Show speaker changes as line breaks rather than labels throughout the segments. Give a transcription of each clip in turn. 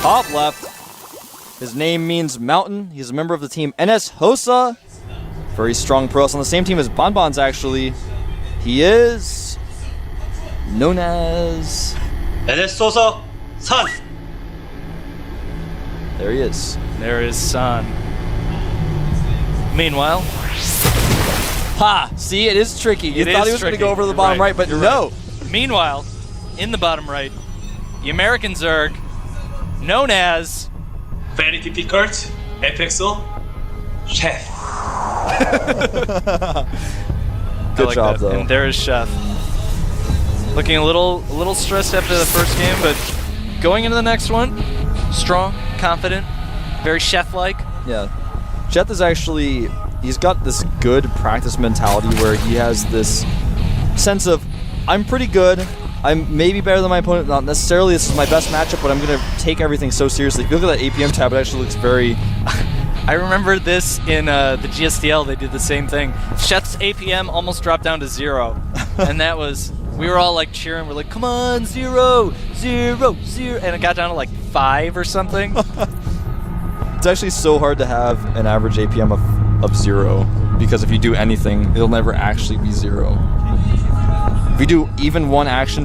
top left. His name means mountain. He's a member of the team NS Hosa. Very strong pros on the same team as Bonbons, actually. He is known as
NS Hosa San.
There he is.
There is San. Meanwhile,
ha! See, it is tricky. You
It
thought
is
he was going to
tricky.
go over to the
You're
bottom
right.
right, but
You're
no.
meanwhile, in the bottom right, the American Zerg, known as
Very difficult. FXO. Sheth.
Good job, though.
And there is Sheth. Looking a little stressed after the first game, but going into the next one, strong, confident, very Sheth-like.
Yeah. Sheth is actually, he's got this good practice mentality where he has this sense of, I'm pretty good, I'm maybe better than my opponent, not necessarily this is my best matchup, but I'm going to take everything so seriously. If you look at that APM tab, it actually looks very...
I remember this in the GSDL, they did the same thing. Sheth's APM almost dropped down to 0, and that was, we were all like cheering, we're like, come on, 0, 0, 0, and it got down to like 5 or something.
It's actually so hard to have an average APM of 0, because if you do anything, it'll never actually be 0. If you do even one action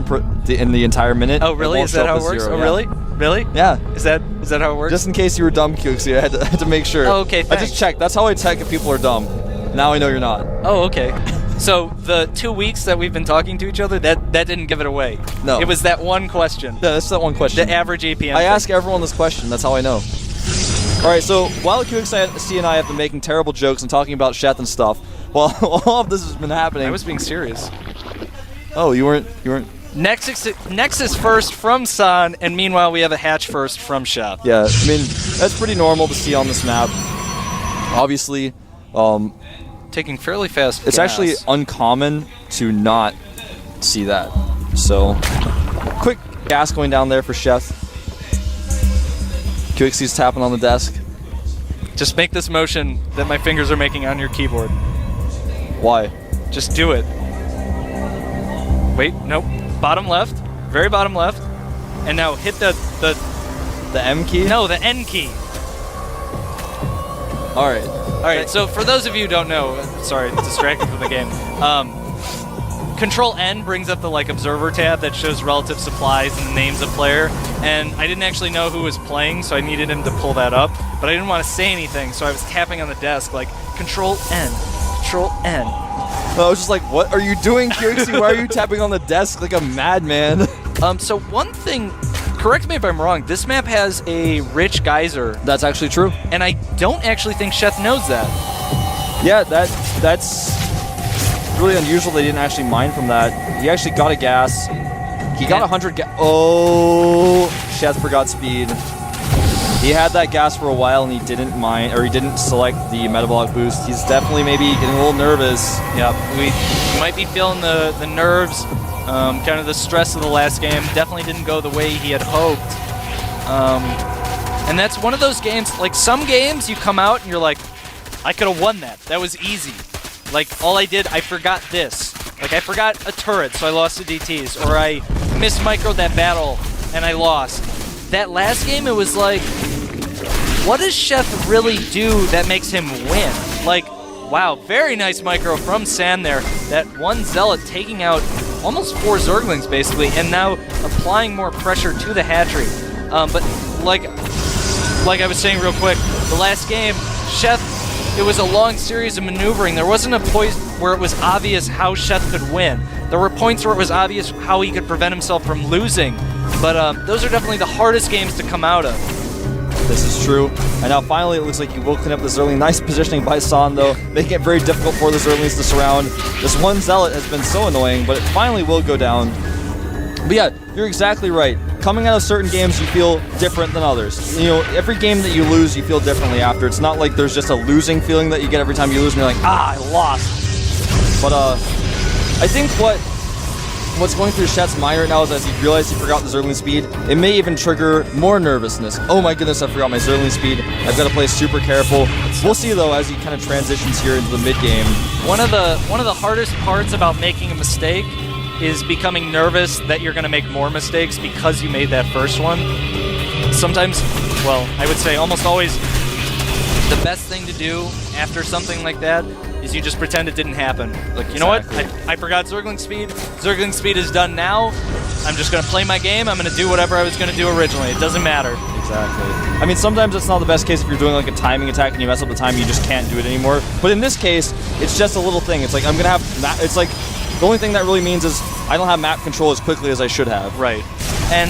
in the entire minute,
Oh, really?
it won't
Is that
show
how
up
it
as
works?
0,
Oh,
yeah.
really? Really?
Yeah.
Is that how it works?
Just in case you were dumb, Cukesy, I had to make sure.
Oh, okay,
I
thanks.
just checked. That's how I check if people are dumb. Now I know you're not.
Oh, okay. So the 2 weeks that we've been talking to each other, that didn't give it away.
No.
It was that one question.
Yeah, that's that one question.
The average APM.
I ask everyone this question. That's how I know. All right, so while Cukesy and I have been making terrible jokes and talking about Sheth and stuff, while all of this has been happening...
I was being serious.
Oh, you weren't...
Nexus first from San, and meanwhile we have a hatch first from Sheth.
Yeah, I mean, that's pretty normal to see on this map. Obviously,
Taking fairly fast
it's
gas.
actually uncommon to not see that. So, quick gas going down there for Sheth. Cukexy's tapping on the desk.
Just make this motion that my fingers are making on your keyboard.
Why?
Just do it. Wait, nope. Bottom left. Very bottom left. And now hit the
M key?
No, the N key.
All right.
All right, so for those of you who don't know, sorry, distracted from the game. Control N brings up the observer tab that shows relative supplies and the names of player. And I didn't actually know who was playing, so I needed him to pull that up. But I didn't want to say anything, so I was tapping on the desk like Control N, Control N.
I was just like, what are you doing, Cukesy? Why are you tapping on the desk like a madman?
So one thing, correct me if I'm wrong, this map has a rich geyser.
That's actually true.
And I don't actually think Sheth knows that.
Yeah, that's really unusual they didn't actually mine from that. He actually got a gas. He got 100 gas. Oh, Sheth forgot speed. He had that gas for a while and he didn't mine, or he didn't select the metabolic boost. He's definitely maybe getting a little nervous.
Yep, we might be feeling the nerves, kind of the stress of the last game. Definitely didn't go the way he had hoped. And that's one of those games, like some games you come out and you're like, I could have won that. That was easy. Like all I did, I forgot this. Like I forgot a turret, so I lost to DTs. Or I mismicroed that battle and I lost. That last game, it was like, what does Sheth really do that makes him win? Like, wow, very nice micro from San there. That one Zealot taking out almost 4 Zerglings, basically, and now applying more pressure to the hatchery. But like I was saying real quick, the last game, Sheth, it was a long series of maneuvering. There wasn't a point where it was obvious how Sheth could win. There were points where it was obvious how he could prevent himself from losing. But those are definitely the hardest games to come out of.
This is true. And now finally it looks like he will clean up the Zergling. Nice positioning by San though, making it very difficult for the Zerglings to surround. This one Zealot has been so annoying, but it finally will go down. But yeah, you're exactly right. Coming out of certain games, you feel different than others. You know, every game that you lose, you feel differently after. It's not like there's just a losing feeling that you get every time you lose and you're like, I lost. But I think what's going through Sheth's mind right now is as he realized he forgot the Zergling speed, it may even trigger more nervousness. Oh my goodness, I forgot my Zergling speed. I've got to play super careful. We'll see though as he kind of transitions here into the mid game.
One of the hardest parts about making a mistake is becoming nervous that you're going to make more mistakes because you made that first one. sometimes, well, I would say almost always, the best thing to do after something like that is you just pretend it didn't happen. Like, you know what? I forgot Zergling Speed. Zergling Speed is done now. I'm just going to play my game. I'm going to do whatever I was going to do originally. It doesn't matter.
Exactly. I mean, sometimes it's not the best case if you're doing like a timing attack and you mess up the time, you just can't do it anymore. But in this case, it's just a little thing. It's like I'm going to have, it's like, the only thing that really means is I don't have map control as quickly as I should have.
Right. And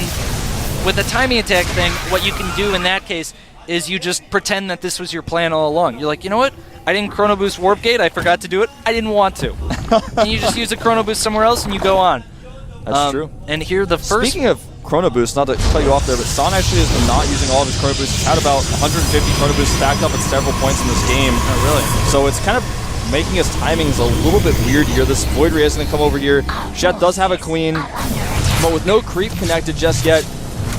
with the timing attack thing, what you can do in that case is you just pretend that this was your plan all along. You're like, you know what? I didn't Chrono Boost Warp Gate. I forgot to do it. I didn't want to. And you just use a Chrono Boost somewhere else and you go on.
That's true.
And here the first...
Speaking of Chrono Boost, not to cut you off there, but Son actually has been not using all of his Chrono Boosts. He's had about 150 Chrono Boosts stacked up at several points in this game.
Oh, really?
So it's kind of making his timings a little bit weird here. This Void Ray is going to come over here. Sheth does have a Queen, but with no creep connected just yet.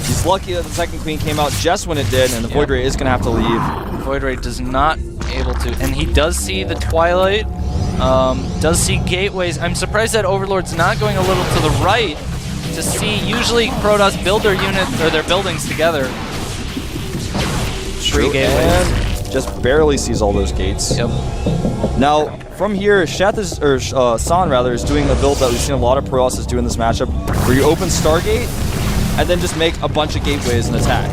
He's lucky that the second Queen came out just when it did, and the Void Ray is going to have to leave.
Void Ray does not able to, and he does see the Twilight, does see gateways. I'm surprised that Overlord's not going a little to the right to see. Usually Protoss build their unit or their buildings together. Three gateways.
And just barely sees all those gates.
Yep.
Now, from here, Sheth is, or Son rather, is doing the build that we've seen a lot of Protosses do in this matchup, where you open Stargate and then just make a bunch of gateways and attack.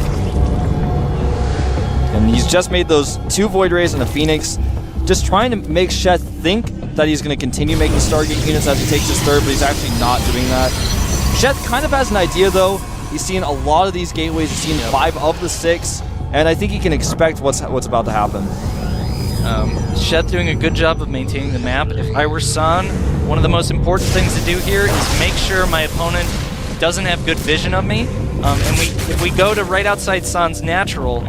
And he's just made those 2 Void Rays and a Phoenix, just trying to make Sheth think that he's going to continue making Stargate units as he takes his third, but he's actually not doing that. Sheth kind of has an idea, though. He's seen a lot of these gateways. He's seen 5 of the 6, and I think he can expect what's about to happen.
Sheth doing a good job of maintaining the map. If I were Son, one of the most important things to do here is make sure my opponent doesn't have good vision of me. And if we go to right outside Son's natural,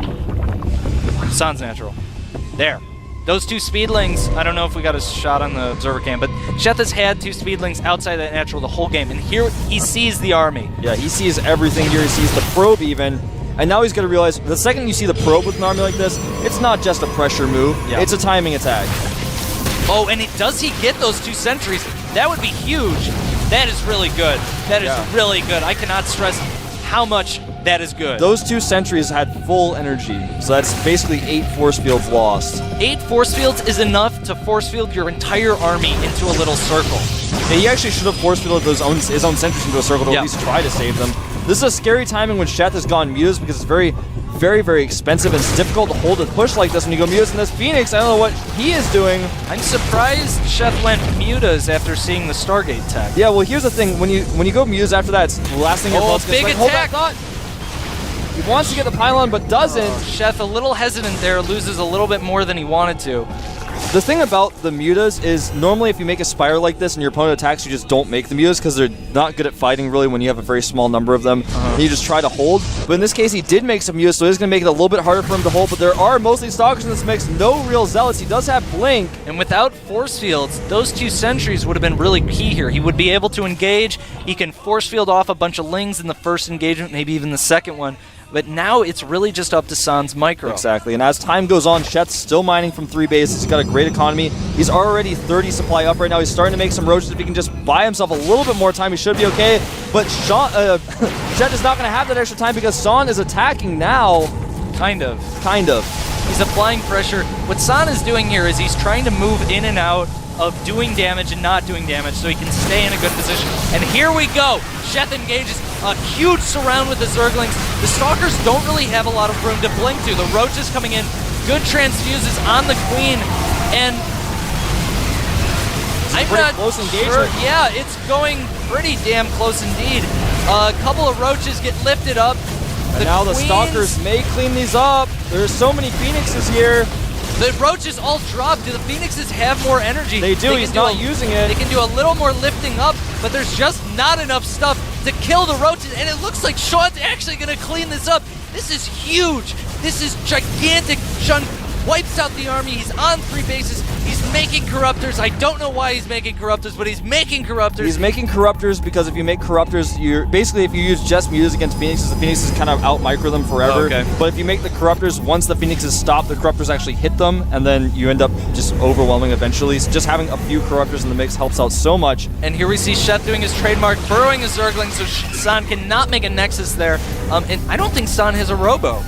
there. Those 2 speedlings, I don't know if we got a shot on the observer cam, but Sheth has had 2 speedlings outside that natural the whole game, and here he sees the army. Yeah, he sees everything here. He sees the probe even, and now he's going to realize the second you see the probe with an army like this, it's not just a pressure move, it's a timing attack. Oh, and does he get those 2 sentries? That would be huge. That is really good. That is really good. I cannot stress how much that is good. Those 2 sentries had full energy, so that's basically 8 force fields lost. 8 force fields is enough to force field your entire army into a little circle. Yeah, he actually should have force fielded his own sentries into a circle to at least try to save them. This is a scary timing when Sheth has gone Muse because it's very, very expensive and it's difficult to hold a push like this when you go Muse. And this Phoenix, I don't know what he is doing. I'm surprised Sheth went Mutas after seeing the Stargate tech. Yeah, well, here's the thing. When you go Muse after that, it's the last thing your opponent's going to say. Hold that thought. He wants to get the pylon, but doesn't. Sheth a little hesitant there, loses a little bit more than he wanted to. The thing about the mutas is normally if you make a spire like this and your opponent attacks, you just don't make the mutas because they're not good at fighting really when you have a very small number of them. And you just try to hold. But in this case, he did make some mutas, so it's going to make it a little bit harder for him to hold. But there are mostly stalkers in this mix, no real zealots. He does have blink. And without force fields, those 2 sentries would have been really key here. He would be able to engage. He can force field off a bunch of lings in the first engagement, maybe even the second one. But now it's really just up to Son's micro. Exactly, and as time goes on, Sheth's still mining from 3 bases. He's got a great economy. He's already 30 supply up right now. He's starting to make some roaches. If he can just buy himself a little bit more time, he should be okay. But Sheth is not going to have that extra time because Son is attacking now. Kind of. He's applying pressure. What Son is doing here is he's trying to move in and out of doing damage and not doing damage so he can stay in a good position. And here we go. Sheth engages a huge surround with the Zerglings. The Stalkers don't really have a lot of room to blink to. The Roaches coming in, good transfuses on the Queen, and I'm not close engagement. Sure. Yeah, it's going pretty damn close indeed. A couple of Roaches get lifted up. And now the Stalkers may clean these up. There's so many Phoenixes here. The Roaches all drop. Do the Phoenixes have more energy? They do. He's not using it. They can do a little more lifting up, but there's just not enough stuff to kill the Roaches, and it looks like Sean's actually going to clean this up. This is huge. This is gigantic. Sean wipes out the army. He's on 3 bases. He's making Corruptors. I don't know why he's making Corruptors, but he's making Corruptors.
He's making Corruptors because if you make Corruptors, you're basically, if you use just Mutas against Phoenixes, the Phoenixes kind of out-micro them forever.
Okay.
But if you make the Corruptors, once the Phoenixes stop, the Corruptors actually hit them, and then you end up just overwhelming eventually. So just having a few Corruptors in the mix helps out so much.
And here we see Sheth doing his trademark, burrowing a Zergling, so San cannot make a Nexus there. And I don't think San has a Robo.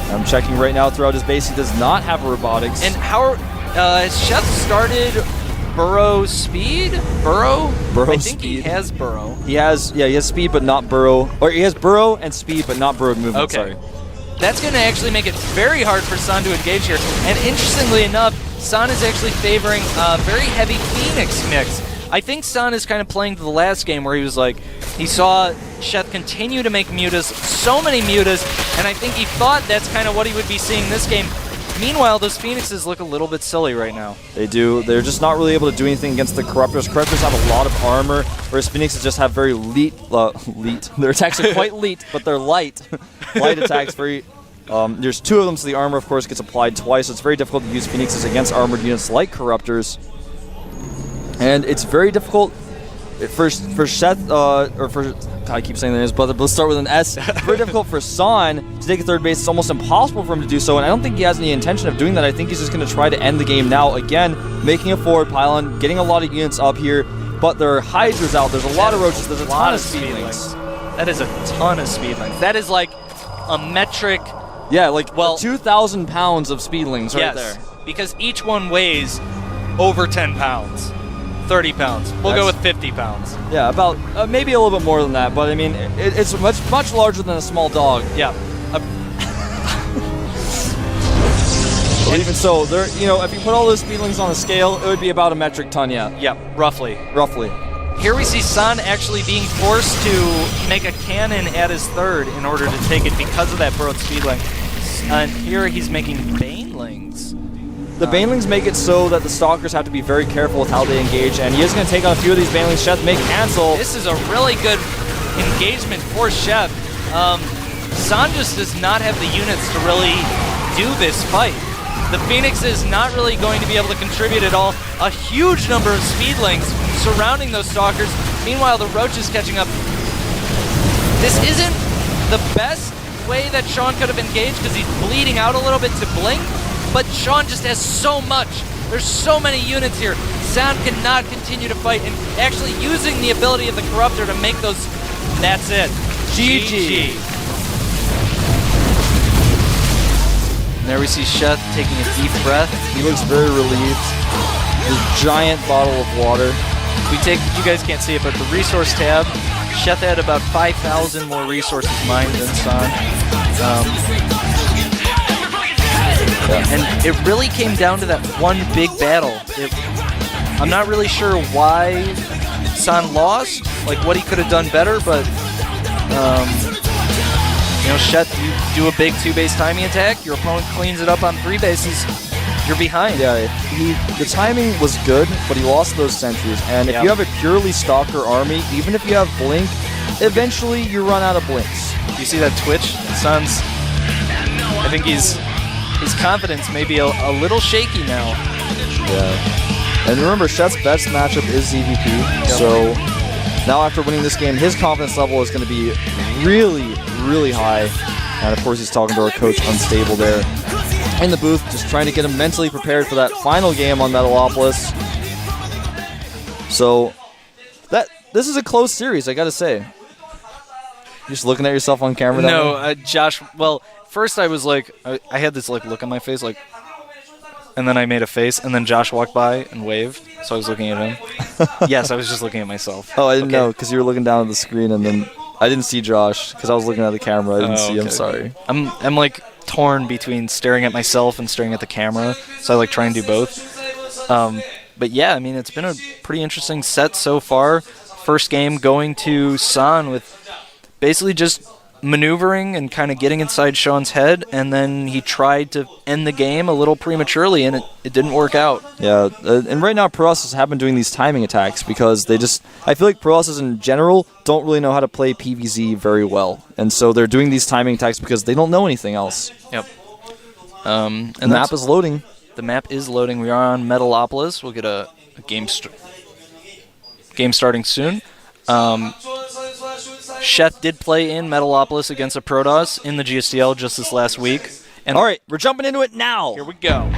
I'm checking right now throughout his base. He does not have a Robotics.
And how has Sheth started Burrow speed? Burrow I think
speed.
he has Burrow.
He has speed but not Burrow. Or he has Burrow and speed but not Burrowed movement,
Okay.
sorry.
That's going to actually make it very hard for San to engage here. And interestingly enough, San is actually favoring a very heavy Phoenix mix. I think San is kind of playing to the last game where he was like, he saw Sheth continue to make Mutas, so many Mutas, and I think he thought that's kind of what he would be seeing this game. Meanwhile, those Phoenixes look a little bit silly right now.
They do. They're just not really able to do anything against the Corruptors. Corruptors have a lot of armor, whereas Phoenixes just have very leet. Their attacks are quite leet, but they're light. Light attacks, very... there's two of them, so the armor, of course, gets applied twice, so it's very difficult to use Phoenixes against armored units like Corruptors. And it's very difficult for Sheth, or for... God, I keep saying their names, but let's start with an S. Very difficult for San to take a third base. It's almost impossible for him to do so, and I don't think he has any intention of doing that. I think he's just going to try to end the game now. Again, making a forward pylon, getting a lot of units up here, but there are Hydras out. There's a lot of Roaches. There's a ton of Speedlings.
That is a ton of Speedlings. That is like a metric...
Yeah, like,
well,
2,000 pounds of Speedlings right there.
Because each one weighs over 10 pounds. 30 pounds. We'll go with 50 pounds.
Yeah, about maybe a little bit more than that, but I mean, it's much larger than a small dog.
Yeah.
But even so, there, if you put all those Speedlings on a scale, it would be about a metric ton, yeah.
Yeah, roughly.
Roughly.
Here we see San actually being forced to make a cannon at his third in order to take it because of that burrowed Speedling. And here he's making Banelings.
The Banelings make it so that the Stalkers have to be very careful with how they engage, and he is going to take on a few of these Banelings. Sheth may cancel.
This is a really good engagement for Sheth. San just does not have the units to really do this fight. The Phoenix is not really going to be able to contribute at all. A huge number of Speedlings surrounding those Stalkers. Meanwhile, the Roach is catching up. This isn't the best way that Sean could have engaged because he's bleeding out a little bit to blink, but Sean just has so much. There's so many units here. San cannot continue to fight, and actually using the ability of the Corruptor to make those... That's it. GG. And there we see Sheth taking a deep breath.
He looks very relieved. His giant bottle of water.
You guys can't see it, but the resource tab, Sheth had about 5,000 more resources mined than San. And it really came down to that one big battle. I'm not really sure why San lost, like what he could have done better, but Sheth, you do a big 2-base timing attack, your opponent cleans it up on 3 bases, you're behind.
Yeah, the timing was good, but he lost those sentries. And if you have a purely Stalker army, even if you have Blink, eventually you run out of Blinks.
You see that twitch? San's, I think his confidence may be a little shaky now.
Yeah. And remember, Sheth's best matchup is ZVP, so now after winning this game, his confidence level is going to be really, really high. And of course, he's talking to our coach, Unstable, there in the booth, just trying to get him mentally prepared for that final game on Metalopolis. So, this is a close series, I gotta say. You're just looking at yourself on camera now?
No, Josh, well, first I was like, I had this like look on my face, like, and then I made a face, and then Josh walked by and waved, so I was looking at him. Yes, I was just looking at myself.
Oh, I didn't know, because you were looking down at the screen, and then I didn't see Josh, because I was looking at the camera. I didn't see him, sorry.
I'm like torn between staring at myself and staring at the camera, so I like try and do both. But yeah, I mean, it's been a pretty interesting set so far. First game going to San with basically just maneuvering and kind of getting inside Sean's head, and then he tried to end the game a little prematurely, and it didn't work out.
Yeah, and right now Process have been doing these timing attacks because I feel like Process in general don't really know how to play PvZ very well, and so they're doing these timing attacks because they don't know anything else.
Yep.
And the map is loading.
The map is loading. We are on Metalopolis. We'll get a game starting soon. Sheth did play in Metalopolis against a Protoss in the GSTL just this last week. And
All right, we're jumping into it now.
here we go.